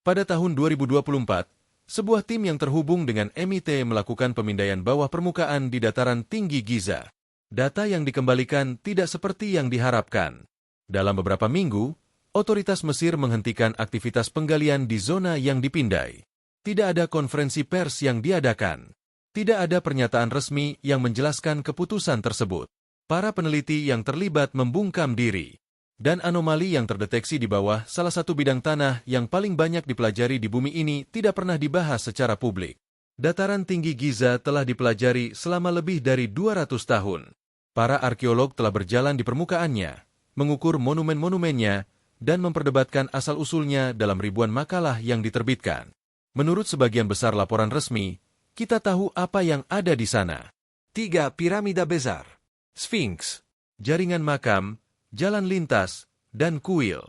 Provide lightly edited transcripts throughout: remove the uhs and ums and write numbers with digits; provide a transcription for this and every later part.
Pada tahun 2024, sebuah tim yang terhubung dengan MIT melakukan pemindaian bawah permukaan di dataran tinggi Giza. Data yang dikembalikan tidak seperti yang diharapkan. Dalam beberapa minggu, otoritas Mesir menghentikan aktivitas penggalian di zona yang dipindai. Tidak ada konferensi pers yang diadakan. Tidak ada pernyataan resmi yang menjelaskan keputusan tersebut. Para peneliti yang terlibat membungkam diri. Dan anomali yang terdeteksi di bawah salah satu bidang tanah yang paling banyak dipelajari di bumi ini tidak pernah dibahas secara publik. Dataran tinggi Giza telah dipelajari selama lebih dari 200 tahun. Para arkeolog telah berjalan di permukaannya, mengukur monumen-monumennya, dan memperdebatkan asal-usulnya dalam ribuan makalah yang diterbitkan. Menurut sebagian besar laporan resmi, kita tahu apa yang ada di sana. 3. Piramida besar. Sphinx. Jaringan makam, jalan lintas, dan kuil.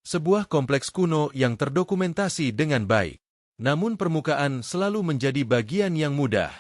Sebuah kompleks kuno yang terdokumentasi dengan baik. Namun permukaan selalu menjadi bagian yang mudah.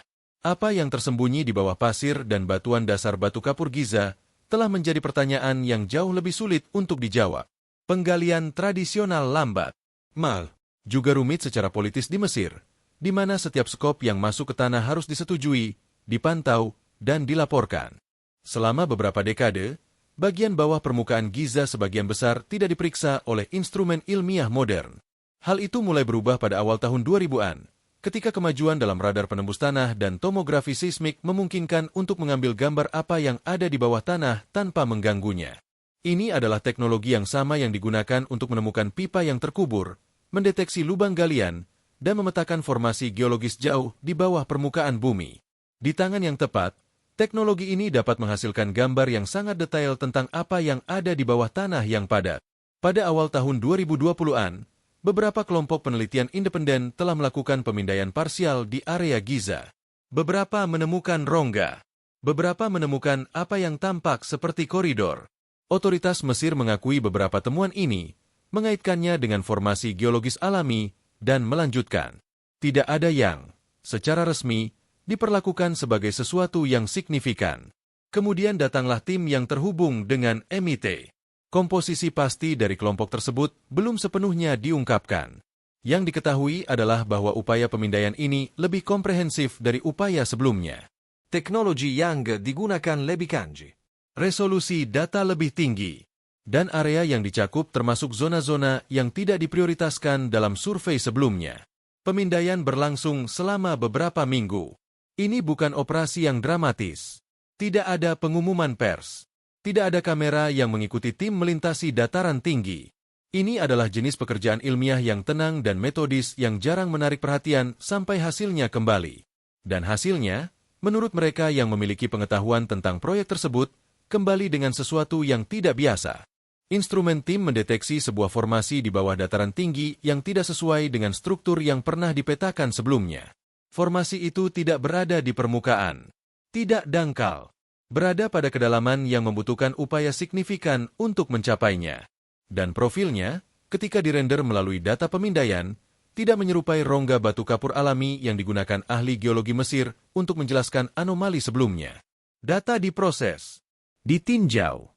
Apa yang tersembunyi di bawah pasir dan batuan dasar batu kapur Giza telah menjadi pertanyaan yang jauh lebih sulit untuk dijawab. Penggalian tradisional lambat. Mal. Juga rumit secara politis di Mesir, di mana setiap skop yang masuk ke tanah harus disetujui, dipantau, dan dilaporkan. Selama beberapa dekade, bagian bawah permukaan Giza sebagian besar tidak diperiksa oleh instrumen ilmiah modern. Hal itu mulai berubah pada awal tahun 2000-an, ketika kemajuan dalam radar penembus tanah dan tomografi seismik memungkinkan untuk mengambil gambar apa yang ada di bawah tanah tanpa mengganggunya. Ini adalah teknologi yang sama yang digunakan untuk menemukan pipa yang terkubur, mendeteksi lubang galian, dan memetakan formasi geologis jauh di bawah permukaan bumi. Di tangan yang tepat, teknologi ini dapat menghasilkan gambar yang sangat detail tentang apa yang ada di bawah tanah yang padat. Pada awal tahun 2020-an, beberapa kelompok penelitian independen telah melakukan pemindaian parsial di area Giza. Beberapa menemukan rongga. Beberapa menemukan apa yang tampak seperti koridor. Otoritas Mesir mengakui beberapa temuan ini, mengaitkannya dengan formasi geologis alami, dan melanjutkan. Tidak ada yang, secara resmi, diperlakukan sebagai sesuatu yang signifikan. Kemudian datanglah tim yang terhubung dengan MIT. Komposisi pasti dari kelompok tersebut belum sepenuhnya diungkapkan. Yang diketahui adalah bahwa upaya pemindaian ini lebih komprehensif dari upaya sebelumnya. Teknologi yang digunakan lebih canggih. Resolusi data lebih tinggi. Dan area yang dicakup termasuk zona-zona yang tidak diprioritaskan dalam survei sebelumnya. Pemindaian berlangsung selama beberapa minggu. Ini bukan operasi yang dramatis. Tidak ada pengumuman pers. Tidak ada kamera yang mengikuti tim melintasi dataran tinggi. Ini adalah jenis pekerjaan ilmiah yang tenang dan metodis yang jarang menarik perhatian sampai hasilnya kembali. Dan hasilnya, menurut mereka yang memiliki pengetahuan tentang proyek tersebut, kembali dengan sesuatu yang tidak biasa. Instrumen tim mendeteksi sebuah formasi di bawah dataran tinggi yang tidak sesuai dengan struktur yang pernah dipetakan sebelumnya. Formasi itu tidak berada di permukaan, tidak dangkal, berada pada kedalaman yang membutuhkan upaya signifikan untuk mencapainya. Dan profilnya, ketika dirender melalui data pemindaian, tidak menyerupai rongga batu kapur alami yang digunakan ahli geologi Mesir untuk menjelaskan anomali sebelumnya. Data diproses, ditinjau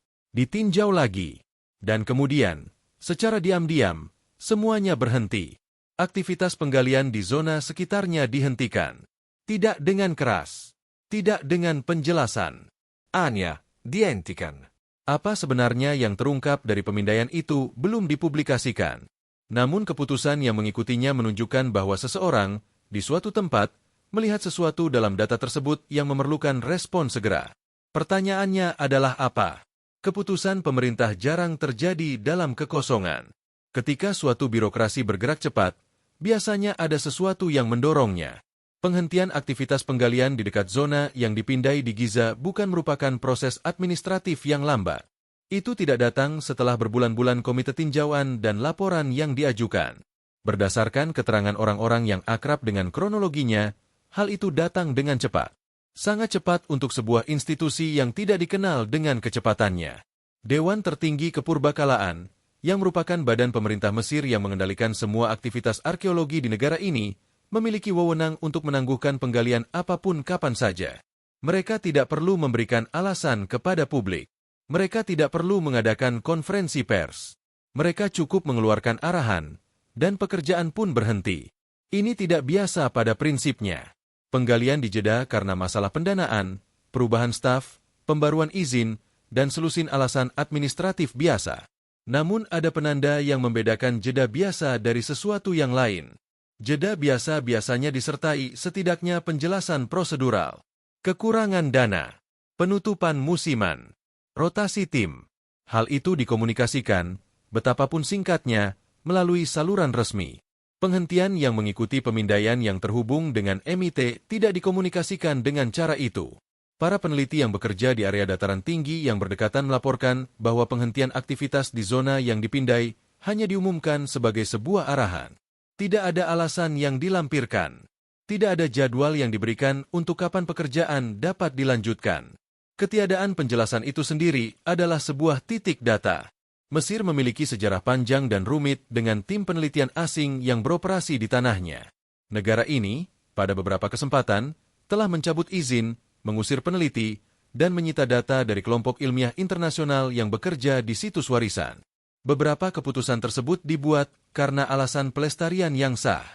lagi, dan kemudian, secara diam-diam, semuanya berhenti. Aktivitas penggalian di zona sekitarnya dihentikan. Tidak dengan keras. Tidak dengan penjelasan. Hanya dihentikan. Apa sebenarnya yang terungkap dari pemindaian itu belum dipublikasikan. Namun keputusan yang mengikutinya menunjukkan bahwa seseorang, di suatu tempat, melihat sesuatu dalam data tersebut yang memerlukan respon segera. Pertanyaannya adalah apa? Keputusan pemerintah jarang terjadi dalam kekosongan. Ketika suatu birokrasi bergerak cepat, biasanya ada sesuatu yang mendorongnya. Penghentian aktivitas penggalian di dekat zona yang dipindai di Giza bukan merupakan proses administratif yang lambat. Itu tidak datang setelah berbulan-bulan komite tinjauan dan laporan yang diajukan. Berdasarkan keterangan orang-orang yang akrab dengan kronologinya, hal itu datang dengan cepat. Sangat cepat untuk sebuah institusi yang tidak dikenal dengan kecepatannya. Dewan Tertinggi Kepurbakalaan, yang merupakan badan pemerintah Mesir yang mengendalikan semua aktivitas arkeologi di negara ini, memiliki wewenang untuk menangguhkan penggalian apapun kapan saja. Mereka tidak perlu memberikan alasan kepada publik. Mereka tidak perlu mengadakan konferensi pers. Mereka cukup mengeluarkan arahan, dan pekerjaan pun berhenti. Ini tidak biasa pada prinsipnya. Penggalian dijeda karena masalah pendanaan, perubahan staf, pembaruan izin, dan selusin alasan administratif biasa. Namun ada penanda yang membedakan jeda biasa dari sesuatu yang lain. Jeda biasa biasanya disertai setidaknya penjelasan prosedural, kekurangan dana, penutupan musiman, rotasi tim. Hal itu dikomunikasikan, betapapun singkatnya, melalui saluran resmi. Penghentian yang mengikuti pemindaian yang terhubung dengan MIT tidak dikomunikasikan dengan cara itu. Para peneliti yang bekerja di area dataran tinggi yang berdekatan melaporkan bahwa penghentian aktivitas di zona yang dipindai hanya diumumkan sebagai sebuah arahan. Tidak ada alasan yang dilampirkan. Tidak ada jadwal yang diberikan untuk kapan pekerjaan dapat dilanjutkan. Ketiadaan penjelasan itu sendiri adalah sebuah titik data. Mesir memiliki sejarah panjang dan rumit dengan tim penelitian asing yang beroperasi di tanahnya. Negara ini, pada beberapa kesempatan, telah mencabut izin, mengusir peneliti, dan menyita data dari kelompok ilmiah internasional yang bekerja di situs warisan. Beberapa keputusan tersebut dibuat karena alasan pelestarian yang sah.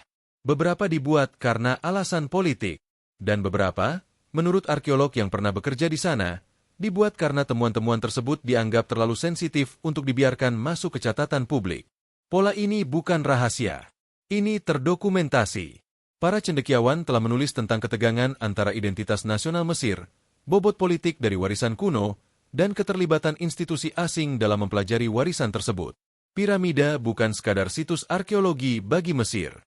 Beberapa dibuat karena alasan politik. Dan beberapa, menurut arkeolog yang pernah bekerja di sana, dibuat karena temuan-temuan tersebut dianggap terlalu sensitif untuk dibiarkan masuk ke catatan publik. Pola ini bukan rahasia. Ini terdokumentasi. Para cendekiawan telah menulis tentang ketegangan antara identitas nasional Mesir, bobot politik dari warisan kuno, dan keterlibatan institusi asing dalam mempelajari warisan tersebut. Piramida bukan sekadar situs arkeologi bagi Mesir.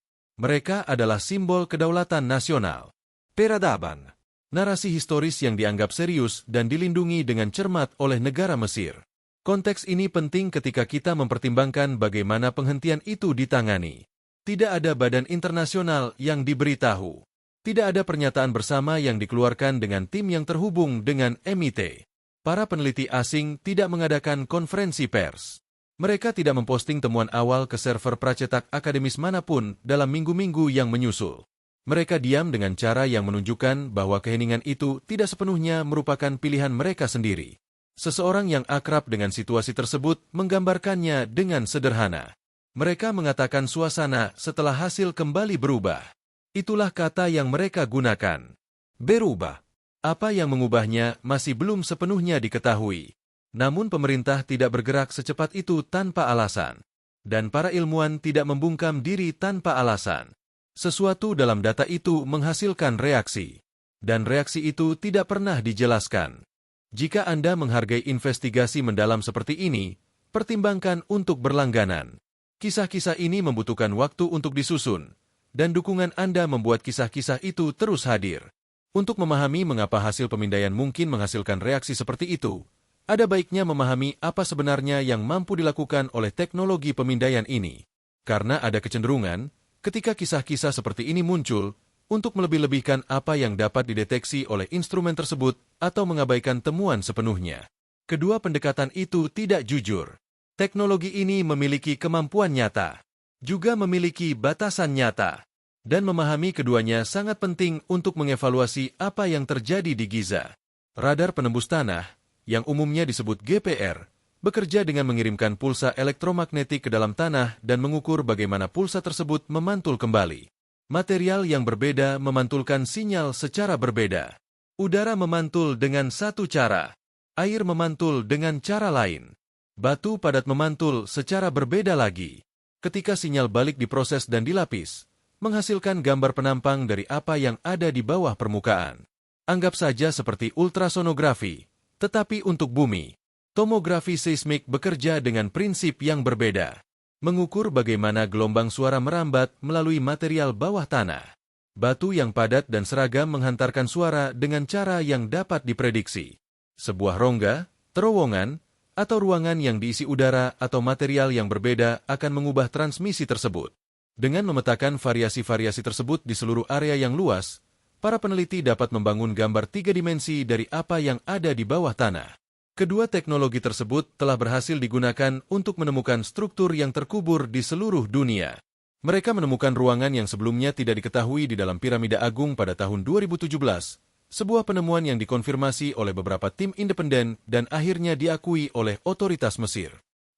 Mereka adalah simbol kedaulatan nasional. Peradaban. Narasi historis yang dianggap serius dan dilindungi dengan cermat oleh negara Mesir. Konteks ini penting ketika kita mempertimbangkan bagaimana penghentian itu ditangani. Tidak ada badan internasional yang diberitahu. Tidak ada pernyataan bersama yang dikeluarkan dengan tim yang terhubung dengan MIT. Para peneliti asing tidak mengadakan konferensi pers. Mereka tidak memposting temuan awal ke server pracetak akademis manapun dalam minggu-minggu yang menyusul. Mereka diam dengan cara yang menunjukkan bahwa keheningan itu tidak sepenuhnya merupakan pilihan mereka sendiri. Seseorang yang akrab dengan situasi tersebut menggambarkannya dengan sederhana. Mereka mengatakan suasana setelah hasil kembali berubah. Itulah kata yang mereka gunakan. Berubah. Apa yang mengubahnya masih belum sepenuhnya diketahui. Namun pemerintah tidak bergerak secepat itu tanpa alasan. Dan para ilmuwan tidak membungkam diri tanpa alasan. Sesuatu dalam data itu menghasilkan reaksi. Dan reaksi itu tidak pernah dijelaskan. Jika Anda menghargai investigasi mendalam seperti ini, pertimbangkan untuk berlangganan. Kisah-kisah ini membutuhkan waktu untuk disusun, dan dukungan Anda membuat kisah-kisah itu terus hadir. Untuk memahami mengapa hasil pemindaian mungkin menghasilkan reaksi seperti itu, ada baiknya memahami apa sebenarnya yang mampu dilakukan oleh teknologi pemindaian ini. Karena ada kecenderungan, ketika kisah-kisah seperti ini muncul, untuk melebih-lebihkan apa yang dapat dideteksi oleh instrumen tersebut atau mengabaikan temuan sepenuhnya. Kedua pendekatan itu tidak jujur. Teknologi ini memiliki kemampuan nyata, juga memiliki batasan nyata, dan memahami keduanya sangat penting untuk mengevaluasi apa yang terjadi di Giza. Radar penembus tanah, yang umumnya disebut GPR, bekerja dengan mengirimkan pulsa elektromagnetik ke dalam tanah dan mengukur bagaimana pulsa tersebut memantul kembali. Material yang berbeda memantulkan sinyal secara berbeda. Udara memantul dengan satu cara, air memantul dengan cara lain. Batu padat memantul secara berbeda lagi. Ketika sinyal balik diproses dan dilapis, menghasilkan gambar penampang dari apa yang ada di bawah permukaan. Anggap saja seperti ultrasonografi, tetapi untuk bumi. Tomografi seismik bekerja dengan prinsip yang berbeda. Mengukur bagaimana gelombang suara merambat melalui material bawah tanah. Batu yang padat dan seragam menghantarkan suara dengan cara yang dapat diprediksi. Sebuah rongga, terowongan, atau ruangan yang diisi udara atau material yang berbeda akan mengubah transmisi tersebut. Dengan memetakan variasi-variasi tersebut di seluruh area yang luas, para peneliti dapat membangun gambar 3 dimensi dari apa yang ada di bawah tanah. Kedua teknologi tersebut telah berhasil digunakan untuk menemukan struktur yang terkubur di seluruh dunia. Mereka menemukan ruangan yang sebelumnya tidak diketahui di dalam piramida agung pada tahun 2017, sebuah penemuan yang dikonfirmasi oleh beberapa tim independen dan akhirnya diakui oleh otoritas Mesir.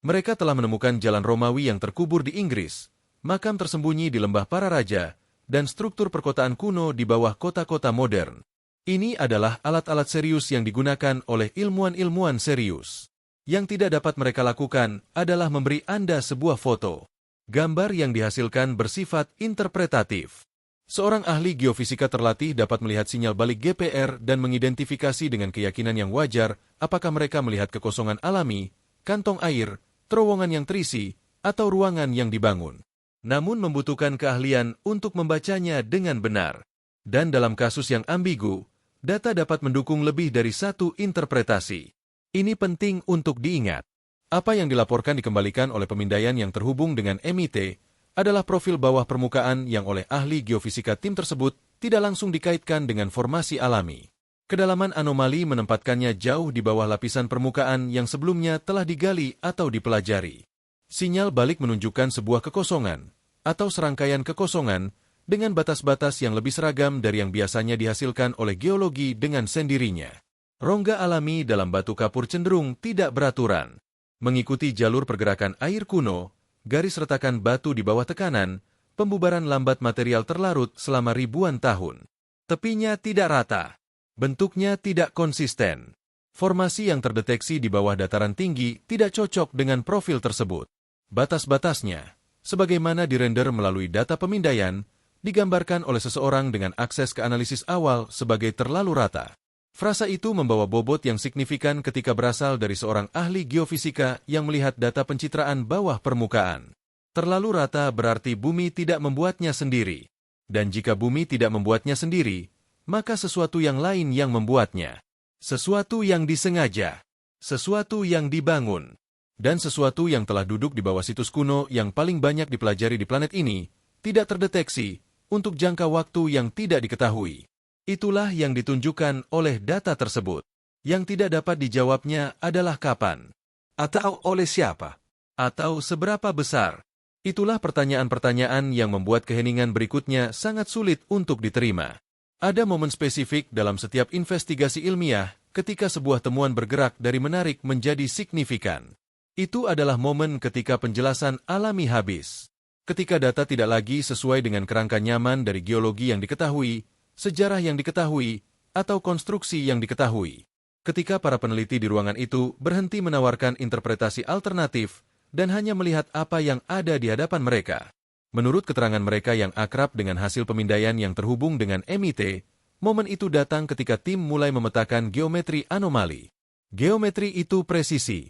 Mereka telah menemukan jalan Romawi yang terkubur di Inggris, makam tersembunyi di lembah para raja, dan struktur perkotaan kuno di bawah kota-kota modern. Ini adalah alat-alat serius yang digunakan oleh ilmuwan-ilmuwan serius. Yang tidak dapat mereka lakukan adalah memberi Anda sebuah foto. Gambar yang dihasilkan bersifat interpretatif. Seorang ahli geofisika terlatih dapat melihat sinyal balik GPR dan mengidentifikasi dengan keyakinan yang wajar apakah mereka melihat kekosongan alami, kantong air, terowongan yang terisi, atau ruangan yang dibangun. Namun membutuhkan keahlian untuk membacanya dengan benar. Dan dalam kasus yang ambigu, data dapat mendukung lebih dari satu interpretasi. Ini penting untuk diingat. Apa yang dilaporkan dikembalikan oleh pemindaian yang terhubung dengan MIT adalah profil bawah permukaan yang oleh ahli geofisika tim tersebut tidak langsung dikaitkan dengan formasi alami. Kedalaman anomali menempatkannya jauh di bawah lapisan permukaan yang sebelumnya telah digali atau dipelajari. Sinyal balik menunjukkan sebuah kekosongan atau serangkaian kekosongan dengan batas-batas yang lebih seragam dari yang biasanya dihasilkan oleh geologi dengan sendirinya. Rongga alami dalam batu kapur cenderung tidak beraturan. Mengikuti jalur pergerakan air kuno, garis retakan batu di bawah tekanan, pembubaran lambat material terlarut selama ribuan tahun. Tepinya tidak rata. Bentuknya tidak konsisten. Formasi yang terdeteksi di bawah dataran tinggi tidak cocok dengan profil tersebut. Batas-batasnya, sebagaimana dirender melalui data pemindaian, digambarkan oleh seseorang dengan akses ke analisis awal sebagai terlalu rata. Frasa itu membawa bobot yang signifikan ketika berasal dari seorang ahli geofisika yang melihat data pencitraan bawah permukaan. Terlalu rata berarti bumi tidak membuatnya sendiri. Dan jika bumi tidak membuatnya sendiri, maka sesuatu yang lain yang membuatnya. Sesuatu yang disengaja. Sesuatu yang dibangun. Dan sesuatu yang telah duduk di bawah situs kuno yang paling banyak dipelajari di planet ini, tidak terdeteksi untuk jangka waktu yang tidak diketahui. Itulah yang ditunjukkan oleh data tersebut. Yang tidak dapat dijawabnya adalah kapan. Atau oleh siapa? Atau seberapa besar. Itulah pertanyaan-pertanyaan yang membuat keheningan berikutnya sangat sulit untuk diterima. Ada momen spesifik dalam setiap investigasi ilmiah ketika sebuah temuan bergerak dari menarik menjadi signifikan. Itu adalah momen ketika penjelasan alami habis. Ketika data tidak lagi sesuai dengan kerangka nyaman dari geologi yang diketahui, sejarah yang diketahui, atau konstruksi yang diketahui. Ketika para peneliti di ruangan itu berhenti menawarkan interpretasi alternatif dan hanya melihat apa yang ada di hadapan mereka. Menurut keterangan mereka yang akrab dengan hasil pemindaian yang terhubung dengan MIT, momen itu datang ketika tim mulai memetakan geometri anomali. Geometri itu presisi,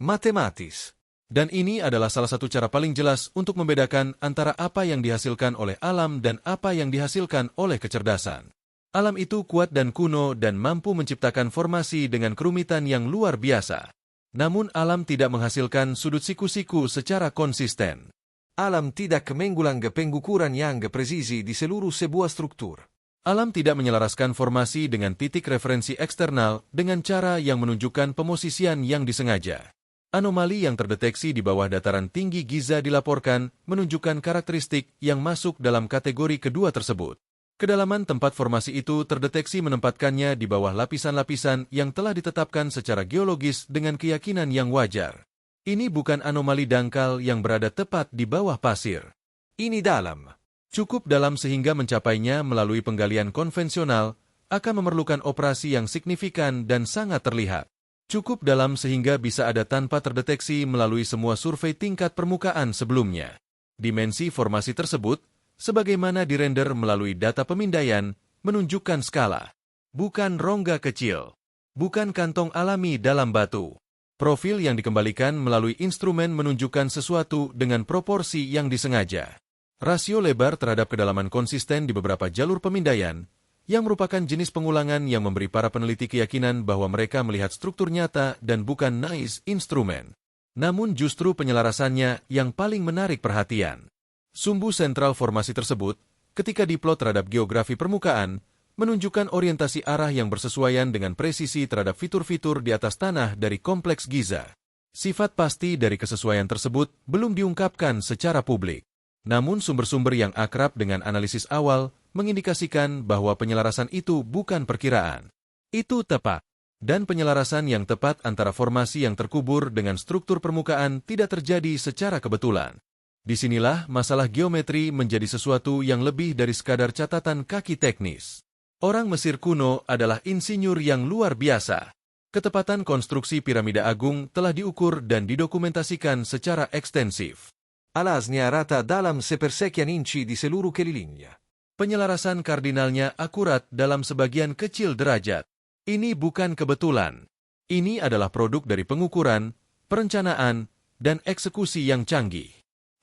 Matematis. dan ini adalah salah satu cara paling jelas untuk membedakan antara apa yang dihasilkan oleh alam dan apa yang dihasilkan oleh kecerdasan. Alam itu kuat dan kuno dan mampu menciptakan formasi dengan kerumitan yang luar biasa. Namun alam tidak menghasilkan sudut siku-siku secara konsisten. Alam tidak menggulang pengukuran yang presisi di seluruh sebuah struktur. Alam tidak menyelaraskan formasi dengan titik referensi eksternal dengan cara yang menunjukkan pemosisian yang disengaja. Anomali yang terdeteksi di bawah dataran tinggi Giza dilaporkan menunjukkan karakteristik yang masuk dalam kategori kedua tersebut. Kedalaman tempat formasi itu terdeteksi menempatkannya di bawah lapisan-lapisan yang telah ditetapkan secara geologis dengan keyakinan yang wajar. Ini bukan anomali dangkal yang berada tepat di bawah pasir. Ini dalam. Cukup dalam sehingga mencapainya melalui penggalian konvensional akan memerlukan operasi yang signifikan dan sangat terlihat. Cukup dalam sehingga bisa ada tanpa terdeteksi melalui semua survei tingkat permukaan sebelumnya. Dimensi formasi tersebut, sebagaimana dirender melalui data pemindaian, menunjukkan skala. Bukan rongga kecil. Bukan kantong alami dalam batu. Profil yang dikembalikan melalui instrumen menunjukkan sesuatu dengan proporsi yang disengaja. Rasio lebar terhadap kedalaman konsisten di beberapa jalur pemindaian, yang merupakan jenis pengulangan yang memberi para peneliti keyakinan bahwa mereka melihat struktur nyata dan bukan noise instrumen. Namun justru penyelarasannya yang paling menarik perhatian. Sumbu sentral formasi tersebut, ketika diplot terhadap geografi permukaan, menunjukkan orientasi arah yang bersesuaian dengan presisi terhadap fitur-fitur di atas tanah dari kompleks Giza. Sifat pasti dari kesesuaian tersebut belum diungkapkan secara publik. Namun sumber-sumber yang akrab dengan analisis awal mengindikasikan bahwa penyelarasan itu bukan perkiraan. Itu tepat. Dan penyelarasan yang tepat antara formasi yang terkubur dengan struktur permukaan tidak terjadi secara kebetulan. Disinilah masalah geometri menjadi sesuatu yang lebih dari sekadar catatan kaki teknis. Orang Mesir kuno adalah insinyur yang luar biasa. Ketepatan konstruksi piramida agung telah diukur dan didokumentasikan secara ekstensif. Alasnya rata dalam sepersekian inci di seluruh kelilingnya. Penyelarasan kardinalnya akurat dalam sebagian kecil derajat. Ini bukan kebetulan. Ini adalah produk dari pengukuran, perencanaan, dan eksekusi yang canggih.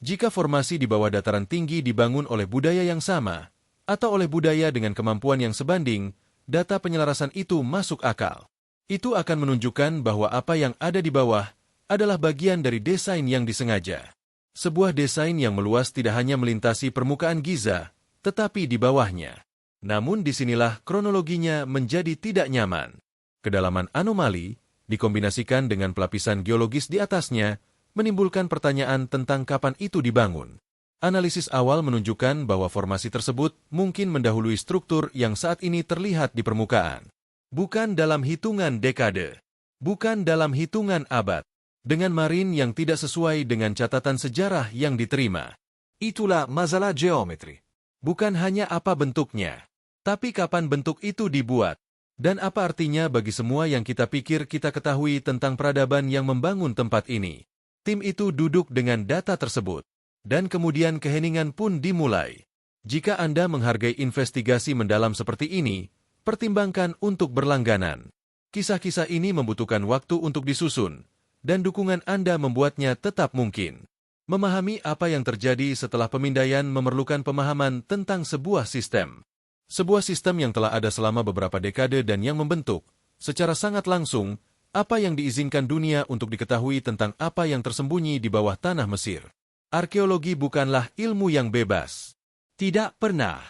Jika formasi di bawah dataran tinggi dibangun oleh budaya yang sama, atau oleh budaya dengan kemampuan yang sebanding, data penyelarasan itu masuk akal. Itu akan menunjukkan bahwa apa yang ada di bawah adalah bagian dari desain yang disengaja. Sebuah desain yang meluas tidak hanya melintasi permukaan Giza, tetapi di bawahnya. Namun disinilah kronologinya menjadi tidak nyaman. Kedalaman anomali, dikombinasikan dengan pelapisan geologis di atasnya, menimbulkan pertanyaan tentang kapan itu dibangun. Analisis awal menunjukkan bahwa formasi tersebut mungkin mendahului struktur yang saat ini terlihat di permukaan. Bukan dalam hitungan dekade, bukan dalam hitungan abad, dengan marin yang tidak sesuai dengan catatan sejarah yang diterima. Itulah masalah geometri. Bukan hanya apa bentuknya, tapi kapan bentuk itu dibuat, dan apa artinya bagi semua yang kita pikir kita ketahui tentang peradaban yang membangun tempat ini. Tim itu duduk dengan data tersebut, dan kemudian keheningan pun dimulai. Jika Anda menghargai investigasi mendalam seperti ini, pertimbangkan untuk berlangganan. Kisah-kisah ini membutuhkan waktu untuk disusun, dan dukungan Anda membuatnya tetap mungkin. Memahami apa yang terjadi setelah pemindaian memerlukan pemahaman tentang sebuah sistem. Sebuah sistem yang telah ada selama beberapa dekade dan yang membentuk, secara sangat langsung, apa yang diizinkan dunia untuk diketahui tentang apa yang tersembunyi di bawah tanah Mesir. Arkeologi bukanlah ilmu yang bebas. Tidak pernah.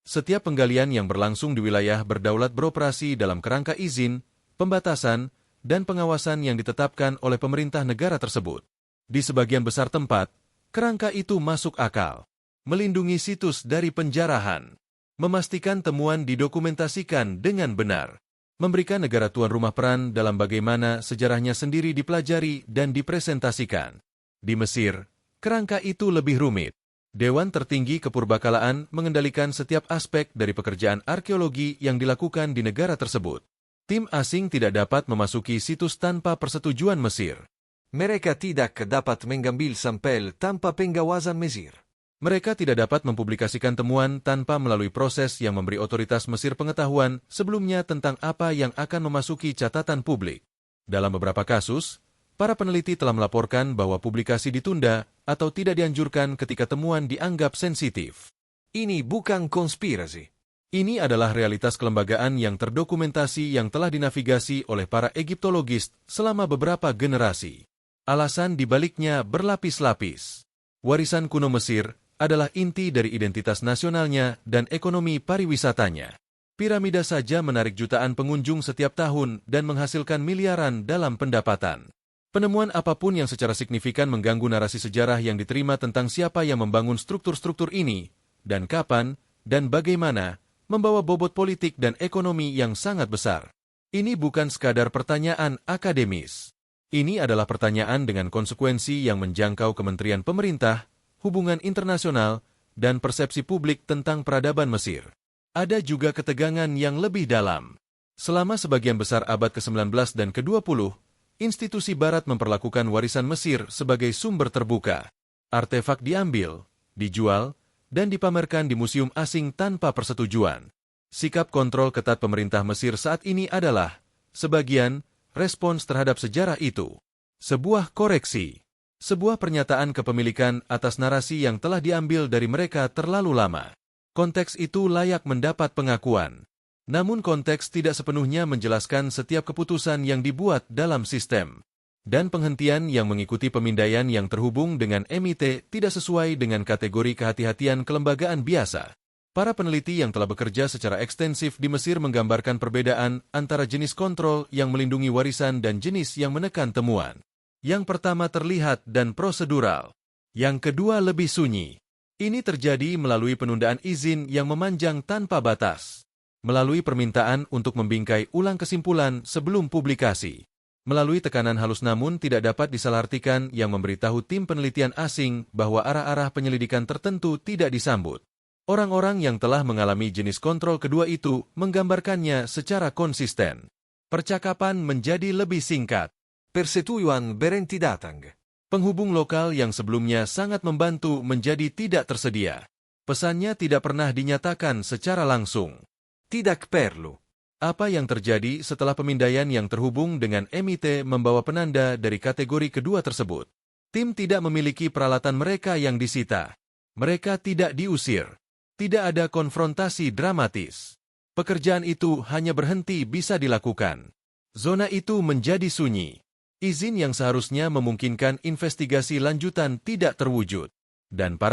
Setiap penggalian yang berlangsung di wilayah berdaulat beroperasi dalam kerangka izin, pembatasan, dan pengawasan yang ditetapkan oleh pemerintah negara tersebut. Di sebagian besar tempat, kerangka itu masuk akal. Melindungi situs dari penjarahan. Memastikan temuan didokumentasikan dengan benar. Memberikan negara tuan rumah peran dalam bagaimana sejarahnya sendiri dipelajari dan dipresentasikan. Di Mesir, kerangka itu lebih rumit. Dewan Tertinggi Kepurbakalaan mengendalikan setiap aspek dari pekerjaan arkeologi yang dilakukan di negara tersebut. Tim asing tidak dapat memasuki situs tanpa persetujuan Mesir. Mereka tidak dapat mengambil sampel tanpa pengawasan Mesir. Mereka tidak dapat mempublikasikan temuan tanpa melalui proses yang memberi otoritas Mesir pengetahuan sebelumnya tentang apa yang akan memasuki catatan publik. Dalam beberapa kasus, para peneliti telah melaporkan bahwa publikasi ditunda atau tidak dianjurkan ketika temuan dianggap sensitif. Ini bukan konspirasi. Ini adalah realitas kelembagaan yang terdokumentasi yang telah dinavigasi oleh para Egiptologis selama beberapa generasi. Alasan dibaliknya berlapis-lapis. Warisan kuno Mesir adalah inti dari identitas nasionalnya dan ekonomi pariwisatanya. Piramida saja menarik jutaan pengunjung setiap tahun dan menghasilkan miliaran dalam pendapatan. Penemuan apapun yang secara signifikan mengganggu narasi sejarah yang diterima tentang siapa yang membangun struktur-struktur ini, dan kapan, dan bagaimana, membawa bobot politik dan ekonomi yang sangat besar. Ini bukan sekadar pertanyaan akademis. Ini adalah pertanyaan dengan konsekuensi yang menjangkau kementerian pemerintah, hubungan internasional, dan persepsi publik tentang peradaban Mesir. Ada juga ketegangan yang lebih dalam. Selama sebagian besar abad ke-19 dan ke-20, institusi Barat memperlakukan warisan Mesir sebagai sumber terbuka. Artefak diambil, dijual, dan dipamerkan di museum asing tanpa persetujuan. Sikap kontrol ketat pemerintah Mesir saat ini adalah, sebagian, respons terhadap sejarah itu. Sebuah koreksi. Sebuah pernyataan kepemilikan atas narasi yang telah diambil dari mereka terlalu lama. Konteks itu layak mendapat pengakuan. Namun konteks tidak sepenuhnya menjelaskan setiap keputusan yang dibuat dalam sistem. Dan penghentian yang mengikuti pemindaian yang terhubung dengan MIT tidak sesuai dengan kategori kehati-hatian kelembagaan biasa. Para peneliti yang telah bekerja secara ekstensif di Mesir menggambarkan perbedaan antara jenis kontrol yang melindungi warisan dan jenis yang menekan temuan. Yang pertama terlihat dan prosedural. Yang kedua lebih sunyi. Ini terjadi melalui penundaan izin yang memanjang tanpa batas. Melalui permintaan untuk membingkai ulang kesimpulan sebelum publikasi. Melalui tekanan halus namun tidak dapat disalahartikan yang memberitahu tim penelitian asing bahwa arah-arah penyelidikan tertentu tidak disambut. Orang-orang yang telah mengalami jenis kontrol kedua itu menggambarkannya secara konsisten. Percakapan menjadi lebih singkat. Persetujuan berhenti datang. Penghubung lokal yang sebelumnya sangat membantu menjadi tidak tersedia. Pesannya tidak pernah dinyatakan secara langsung. Tidak perlu. Apa yang terjadi setelah pemindaian yang terhubung dengan MIT membawa penanda dari kategori kedua tersebut? Tim tidak memiliki peralatan mereka yang disita. Mereka tidak diusir. Tidak ada konfrontasi dramatis. Pekerjaan itu hanya berhenti bisa dilakukan. Zona itu menjadi sunyi. Izin yang seharusnya memungkinkan investigasi lanjutan tidak terwujud. Dan para